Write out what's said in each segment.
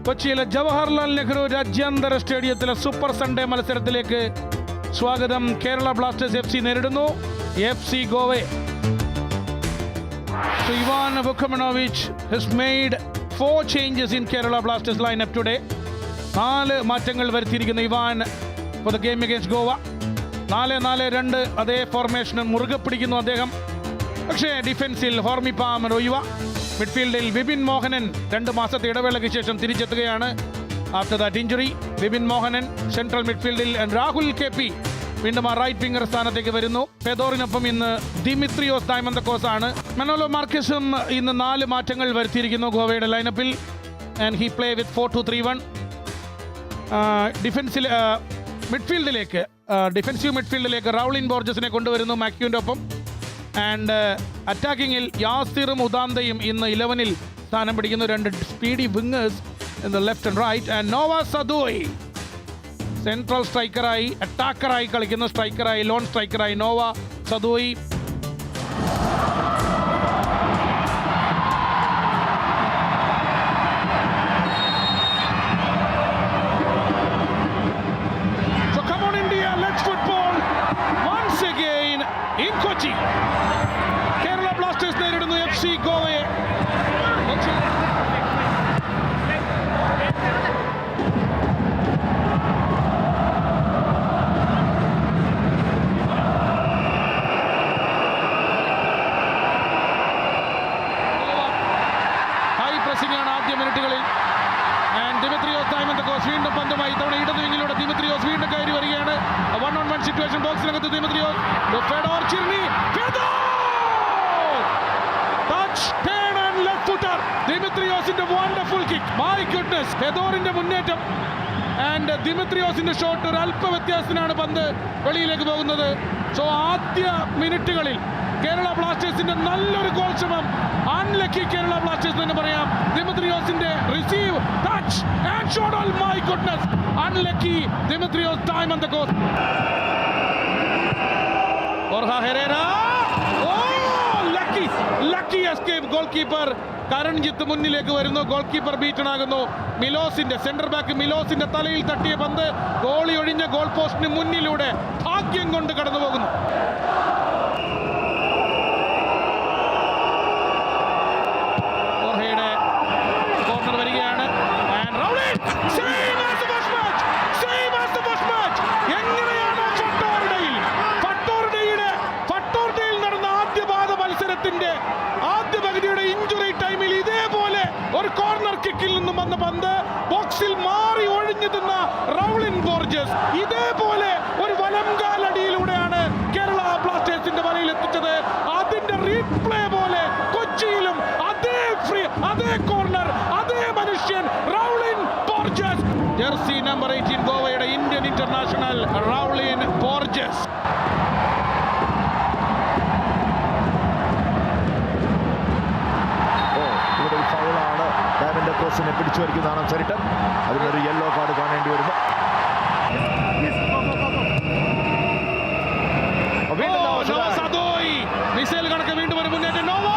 കൊച്ചിയിലെ ജവഹർലാൽ നെഹ്റു രാജ്യാന്തര സ്റ്റേഡിയത്തിലെ സൂപ്പർ സൺഡേ മത്സരത്തിലേക്ക് സ്വാഗതം. കേരള ബ്ലാസ്റ്റേഴ്സ് FC നേരിടുന്നു FC ഗോവയെ. So Ivan Vukomanovic has made 4 changes in Kerala Blasters lineup today. 4 മാറ്റങ്ങൾ വരുത്തിയിരിക്കുന്ന Ivan for the game against Goa. 4-4-2 അതേ ഫോർമേഷൻ മുറുകെ പിടിക്കുന്നു അദ്ദേഹം. പക്ഷേ ഡിഫൻസിൽ ഹോർമി പാം റോയുവ, മിഡ്ഫീൽഡിൽ വിപിൻ മോഹനൻ 2 മാസത്തെ ഇടവേളയ്ക്ക് ശേഷം തിരിച്ചെത്തുകയാണ്. After that injury Vipin Mohanan central മിഡ്ഫീൽഡിൽ രാഹുൽ KP വീണ്ടും ആ റൈറ്റ് വിംഗർ സ്ഥാനത്തേക്ക് വരുന്നു. ഫെദോറിനൊപ്പം ഇന്ന് ദിമിത്രിയോസ് ഡയമന്തക്കോസ് ആണ്. മനോലോ മാർക്കസും ഇന്ന് 4 മാറ്റങ്ങൾ വരുത്തിയിരിക്കുന്നു ഗോവയുടെ ലൈനപ്പിൽ. And he play with 4-2-3-1. ഡിഫൻസിൽ ഡിഫൻസീവ് മിഡ്ഫീൽഡിലേക്ക് റൗളിൻ ബോർജസിനെ കൊണ്ടുവരുന്നു മാക്യുവിൻ്റെ ഒപ്പം. ആൻഡ് അറ്റാക്കിങ്ങിൽ യാസിറും ഉദാന്തയും ഇന്ന് 11-ൽ സ്ഥാനം പിടിക്കുന്നു. 2 speedy wingers in the left and right. And Noah Sadaoui central സ്ട്രൈക്കറായി, അറ്റാക്കറായി കളിക്കുന്ന സ്ട്രൈക്കറായി, ലോൺ സ്ട്രൈക്കറായി Noah Sadaoui. So come on India, let's football once again in Kochi. Kerala Blasters നേരിടുന്നു FC ഗോവയെ. ആദ്യ മിനിറ്റുകളിൽ ദിമിത്രിയോസ് ഡയമന്തക്കോസ് വീണ്ടും പന്തുമായി ഇത്തവണ ഇടത് വിങ്ങിലൂടെ ദിമിത്രിയോസ് വീണ്ടും കയറി വരികയാണ്. 1-on-1 സിറ്റുവേഷൻ ബോക്സിനകത്ത് ദിമിത്രിയോസ്. ഫെഡോർ ചിർനി, ദിമിത്രിയോസിന്റെ വണ്ടർഫുൾ കിക്ക്. മൈ ഗുഡ്നസ്, ഫെഡോറിന്റെ മുന്നേറ്റം ആൻഡ് ദിമിത്രിയോസിന്റെ ഷോട്ട് ഒരു അല്പ വ്യത്യാസത്തിനാണ് പന്ത് വെളിയിലേക്ക് പോകുന്നത്. സോ ആദ്യ മിനിറ്റുകളിൽ കേരള ബ്ലാസ്റ്റേഴ്സിന്റെ നല്ലൊരു ഗോൾ ശ്രമം. അൺലക്കി കേരള ബ്ലാസ്റ്റേഴ്സ് എന്ന് പറയാം. ദിമിത്രിയോസിന്റെ receive, touch and shot. All my goodness, unlucky Dimitrios Diamantakos. Borja Herrera, lucky escape. Goalkeeper Karanjit മുന്നിലേക്ക് വരുന്നു. ഗോൾ കീപ്പർ ബീറ്റൺ ആകുന്നു. മിലോസിന്റെ സെന്റർ ബാക്ക് മിലോസിന്റെ തലയിൽ തട്ടിയ പന്ത് ഗോളി ഒഴിഞ്ഞ ഗോൾ പോസ്റ്റിന് മുന്നിലൂടെ ഭാഗ്യം കൊണ്ട് കടന്നു പോകുന്നു. കോർണർ വരികയാണ്. എങ്ങനെയാണ് ഫട്ടോർഡയിൽ നടന്ന ആദ്യപാദ മത്സരത്തിന്റെ ആദ്യ പകുതിയുടെ ഇഞ്ചുറി ടൈമിൽ ഇതേപോലെ ഒരു കോർണർ കിക്കിൽ നിന്നും വന്ന പന്ത് ബോക്സിൽ മാറി ഒഴിഞ്ഞു നിന്ന റൗളിൻ ബോർജസ് ഇതേപോലെ ഒരു വലംകാലടിയിലൂടെയാണ് കേരള ബ്ലാസ്റ്റേഴ്സിന്റെ വലയിൽ എത്തിച്ചത്. അതിന്റെ റീപ്ലേ പോലെ കൊച്ചിയിലും അതേ കോർണർ, അതേ മനുഷ്യൻ റൗളിൻ ബോർജസ്. ജെർസി നമ്പർ 18 ഗോവയുടെ ഇന്ത്യൻ ഇന്റർനാഷണൽ റൗളിൻ ബോർജസ്. ഫൗളാണ്. ഡയമന്തക്കോസിനെ പിടിച്ചു വരിക്കുന്നതാണ് ചരിട്ടൻ. അതിനൊരു യെല്ലോ കാർഡ് കാണേണ്ടി വരുന്നു. മിസൈൽ കണക്ക് വീണ്ടും ഒരു മുന്നേറ്റം. നോവ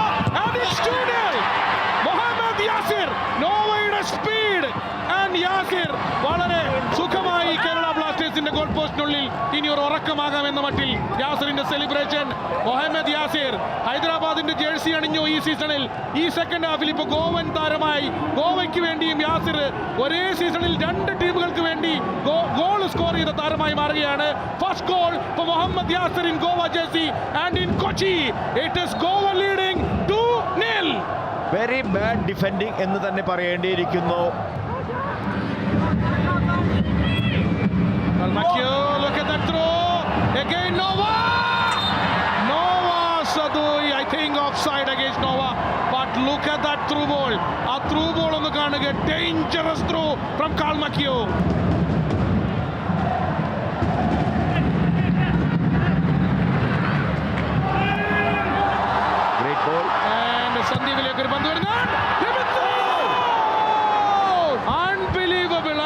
മുഹമ്മദ് യാസിർ, നോവയുടെ സ്പീഡ് ആൻഡ് യാസിർ വളരെ സുഖമായി കേരള ബ്ലാസ്റ്റേഴ്സിന്റെ ഗോൾ പോസ്റ്റിനുള്ളിൽ ഇനി ഒരു ഉറക്കമാകാമെന്ന മട്ടിൽ യാസിറിന്റെ സെലിബ്രേഷൻ. മുഹമ്മദ് യാസിർ ഹൈദരാബാദിന്റെ ജേഴ്സി അണിഞ്ഞു ഈ സീസണിൽ. ഈ സെക്കൻഡ് ഹാഫിൽ ഇപ്പോൾ ഗോവൻ താരമായി ഗോവയ്ക്ക് വേണ്ടിയും യാസിർ ഒരേ സീസണിൽ 2 ടീമുകൾക്ക് വേണ്ടി ഗോൾ സ്കോർ ചെയ്ത താരമായി മാറുകയാണ്. First goal for Muhammad Yasir in Goa jersey and in Kochi it is Goa leading 2-0. Very bad defending എന്ന് തന്നെ പറയേണ്ടിയിരിക്കുന്നു. Look at that throw again. Nova Sadoi, I think offside against Nova, but look at that through ball. A through ball on the കാണുക. Dangerous throw from Kalmakio. Great goal. And സന്ദീപിലേക്ക് ഒരു പന്ത് വരുന്നു.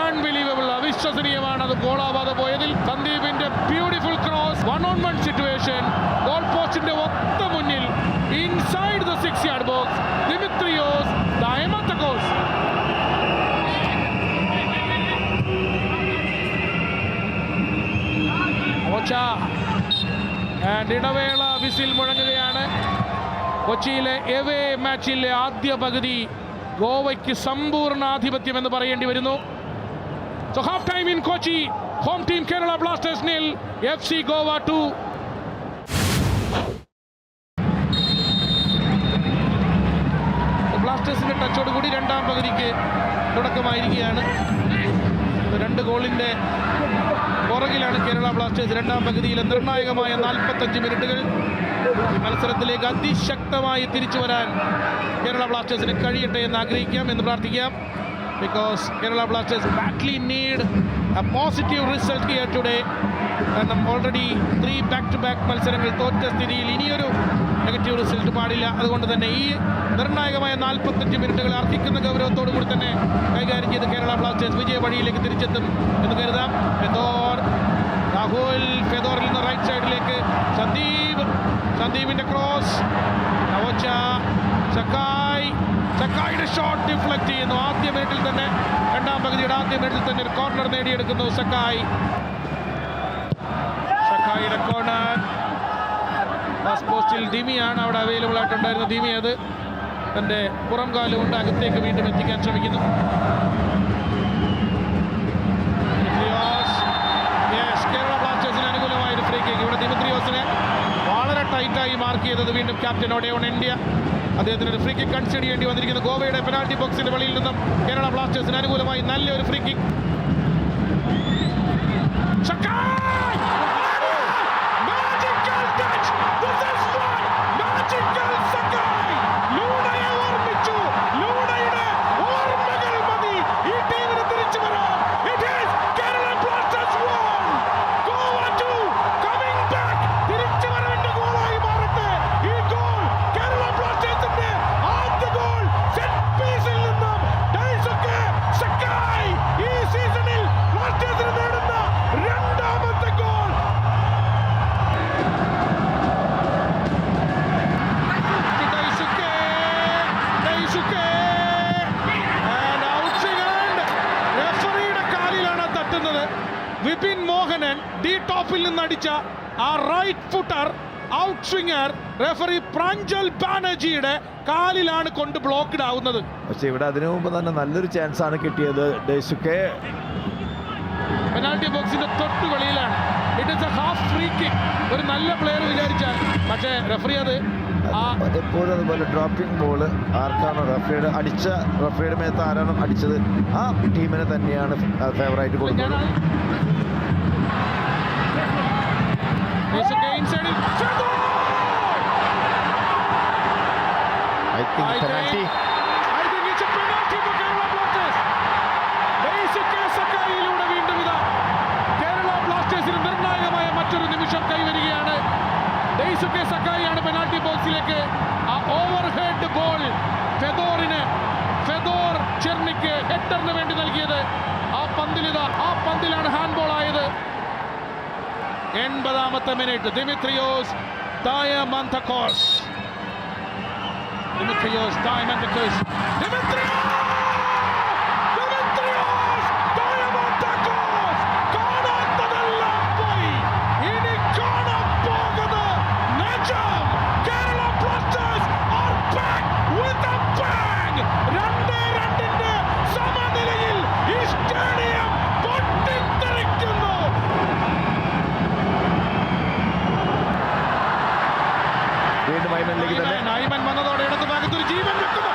Unbelievable. അവിശ്വസനീയമാണ് അത് ഗോളാവാതെ പോയതിൽ. സന്ദീപിന്റെ beautiful cross, 1-on-1 situation, goal പോസ്റ്റിന്റെ ഒത്ത മുന്നിൽ inside the 6-yard box. Dimitrios Diamantakos നവോച്ച ആൻഡ് ഇടവേള വിസിൽ മുഴങ്ങുകയാണ്. കൊച്ചിയിലെ എവേ മാച്ചിലെ ആദ്യ പകുതി ഗോവയ്ക്ക് സമ്പൂർണ്ണ ആധിപത്യം എന്ന് പറയേണ്ടി വരുന്നു. So half time in Kochi, home team Kerala Blasters 0, FC Goa 2. ബ്ലാസ്റ്റേഴ്സിന്റെ ടച്ചോടുകൂടി രണ്ടാം പകുതിക്ക് തുടക്കമായിരിക്കുകയാണ്. 2 ഗോളിന്റെ പുറകിലാണ് കേരള ബ്ലാസ്റ്റേഴ്സ്. രണ്ടാം പകുതിയിലെ നിർണായകമായ 45 മിനിറ്റുകൾ. ഈ മത്സരത്തിലേക്ക് അതിശക്തമായി തിരിച്ചു വരാൻ കേരള ബ്ലാസ്റ്റേഴ്സിന് കഴിയട്ടെ എന്ന് ആഗ്രഹിക്കാം, എന്ന് പ്രാർത്ഥിക്കാം. Because Kerala Blasters badly need a positive result here today. കാരണം ഓൾറെഡി 3 back-to-back മത്സരങ്ങൾ തോറ്റ സ്ഥിതിയിൽ ഇനിയൊരു നെഗറ്റീവ് റിസൾട്ട് പാടില്ല. അതുകൊണ്ട് തന്നെ ഈ നിർണായകമായ 45 മിനിറ്റുകൾ അർഹിക്കുന്ന ഗൗരവത്തോടു കൂടി തന്നെ കൈകാര്യം ചെയ്ത് കേരള ബ്ലാസ്റ്റേഴ്സ് വിജയ വഴിയിലേക്ക് തിരിച്ചെത്തും എന്ന് കരുതാം. രാഹുൽ ഫെദോറിൽ നിന്ന് റൈറ്റ് സൈഡിലേക്ക് സന്ദീപിന്റെ ക്രോസ്, നവോച്ച, സക്കായിയുടെ ഷോട്ട് ഡിഫ്ലക്ട് ചെയ്യുന്നു. ആദ്യ മിനിറ്റിൽ തന്നെ, രണ്ടാം പകുതിയുടെ ആദ്യ മിനിറ്റിൽ തന്നെ ഒരു കോർണർ നേടിയെടുക്കുന്നു സക്കായിയുടെ കോർണർ. ഫസ്റ്റ് പോസ്റ്റിൽ ദിമിയാണ് അവിടെ അവൈലബിൾ ആയിട്ടുണ്ടായിരുന്ന. ദിമി അത് തൻ്റെ പുറം കാല് കൊണ്ട് അകത്തേക്ക് വീണ്ടും എത്തിക്കാൻ ശ്രമിക്കുന്നു. കേരള ബ്ലാസ്റ്റേഴ്സിന് അനുകൂലമായ ഒരു ഫ്രീ കിക്ക്. ഇവിടെ ദിമിത്രിയോസിനെ വളരെ ടൈറ്റായി മാർക്ക് ചെയ്തത് വീണ്ടും ക്യാപ്റ്റൻ ഒഡേയോൺ ഇന്ത്യ. അദ്ദേഹത്തിന് ഒരു ഫ്രീ കിക്ക് കൺസിഡർ ചെയ്യേണ്ടി വന്നിരിക്കുന്നു. ഗോവയുടെ പെനാൽറ്റി ബോക്സിന്റെ വെളിയിൽ നിന്നും കേരള ബ്ലാസ്റ്റേഴ്സിന് അനുകൂലമായി നല്ലൊരു free kick. Vipin Mohanan D ടോപ്പിൽ നിന്ന് അടിച്ച ആ right footer out swinger referee Pranjal ബാനർജിയുടെ കാലിലാണ് കൊണ്ട് ബ്ലോക്ക്ഡ് ആവുന്നത്. പക്ഷെ ഇവിടെ അതിനു മുമ്പ് തന്നെ നല്ലൊരു ചാൻസ് ആണ് കിട്ടിയത്. ഡെയ്സുക്കെ പെനാൽറ്റി ബോക്സിന്റെ തൊട്ട് വെളിയിലാണ്. It is a half free kick. ഒരു നല്ല പ്ലെയർ വിചാരിച്ചാൽ, പക്ഷേ റെഫറി അത് എപ്പോഴും അതുപോലെ ഡ്രോപ്പിംഗ് ബോൾ ആർക്കാണ് റെഫറിയുടെ മേത്ത് ആരാണ് അടിച്ചത് ആ ടീമിനെ തന്നെയാണ് ഫേവറായിട്ട് കൊടുക്കുന്നത്. I think penalty. I think it's a penalty for Kerala Blasters. Daisuke Sakaiയിലൂടെ വീണ്ടും ഇതാ കേരള ബ്ലാസ്റ്റേഴ്സിന് നിർണായകമായ മറ്റൊരു നിമിഷം കൈവരികയാണ്. ഡെയ്സുക്കെ സക്കായിയാണ് പെനാൽറ്റി ബോക്സിലേക്ക് ആ ഓവർ ഹെഡ് ബോൾ ഫെദോർ ചെർണിക്ക് ഹെഡറിന് വേണ്ടി നൽകിയത്. ആ പന്തിലാണ് ഹാൻഡ് ബോൾ ആയത്. 80ാമത്തെ മിനിറ്റ്. ദിമിത്രിയോസ് ഡയമന്റക്കോസ് കാണാത്തതെല്ലാം പോയി. ഇനി കാണാൻ പോകുന്നത് നിജം. Kerala Blasters are back with a bang. 2-2 സമനിലയിൽ ഈ സ്റ്റേഡിയം പൊട്ടിത്തെറിക്കുന്നു. വീണ്ടും ഐമനിലേക്ക് തന്നെ. ഐമൻ വന്നതോടെ ഇടതു ഭാഗത്ത് ഒരു ജീവൻ വെക്കുന്നു.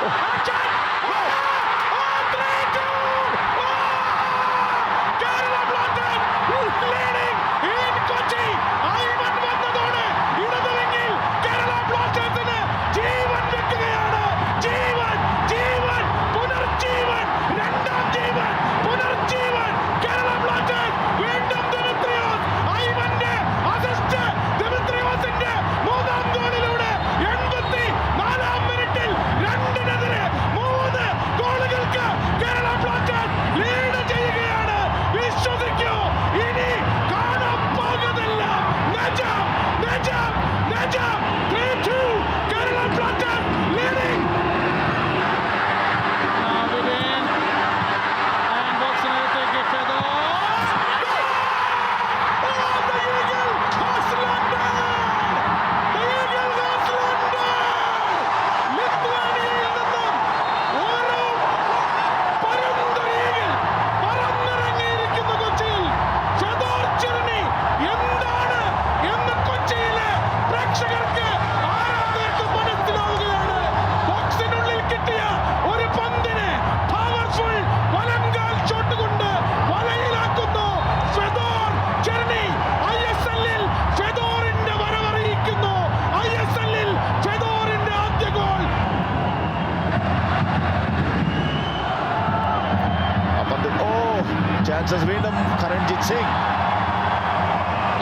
ബ്ലാസ്റ്റേഴ്സ് വീണ്ടും കരൺജിത് സിംഗ്.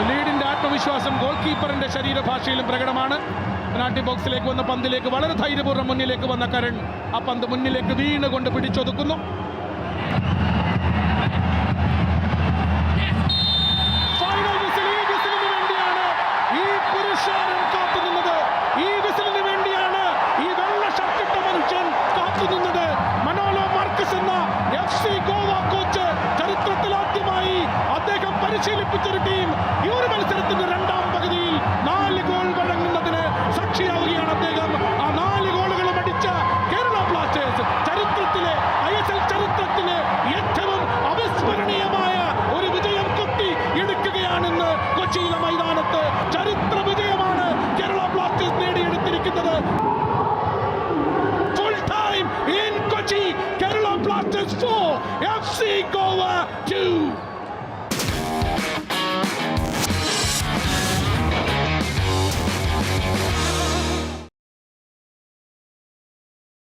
ലീഡിന്റെ ആത്മവിശ്വാസം ഗോൾ കീപ്പറിന്റെ ശരീരഭാഷയിലും പ്രകടമാണ്. പെനാൽറ്റി ബോക്സിലേക്ക് വന്ന പന്തിലേക്ക് വളരെ ധൈര്യപൂർവ്വം മുന്നിലേക്ക് വന്ന കരൺ ആ പന്ത് മുന്നിലേക്ക് വീണുകൊണ്ട് പിടിച്ചൊതുക്കുന്നു. Final whistle. ഈ വിസിലിന് വേണ്ടിയാണ് ഈ പുരുഷാരം കാത്തുനിന്നത്. ഈ വിസിലിന് വേണ്ടിയാണ് ഈ വെള്ള ഷർട്ടിട്ട മനുഷ്യൻ കാത്തുനിന്നത്. മനോലോ മാർക്കസ് എന്ന FC ഗോവ കോച്ച് ചരിത്രത്തിൽ ആദ്യമായി അദ്ദേഹം പരിശീലിപ്പിച്ചൊരു ടീം ഈ ഒരു മത്സരത്തിന്റെ രണ്ടാം പകുതിയിൽ 4 ഗോൾ വഴങ്ങുന്നതിന് സാക്ഷിയാവുകയാണ് അദ്ദേഹം. ആ 4 ഗോളുകളും അടിച്ച കേരള ബ്ലാസ്റ്റേഴ്സ് ചരിത്രത്തിലെ ISL ചരിത്രത്തിലെ ഏറ്റവും അവിസ്മരണീയമായ ഒരു വിജയം കൊട്ടി എടുക്കുകയാണെന്ന് കൊച്ചിയിലെ മൈതാനത്ത് ചരിത്ര വിജയമാണ് കേരള ബ്ലാസ്റ്റേഴ്സ് നേടിയെടുത്തിരിക്കുന്നത്. Full time in Kochi, Kerala Blasters 4 FC Goa 2.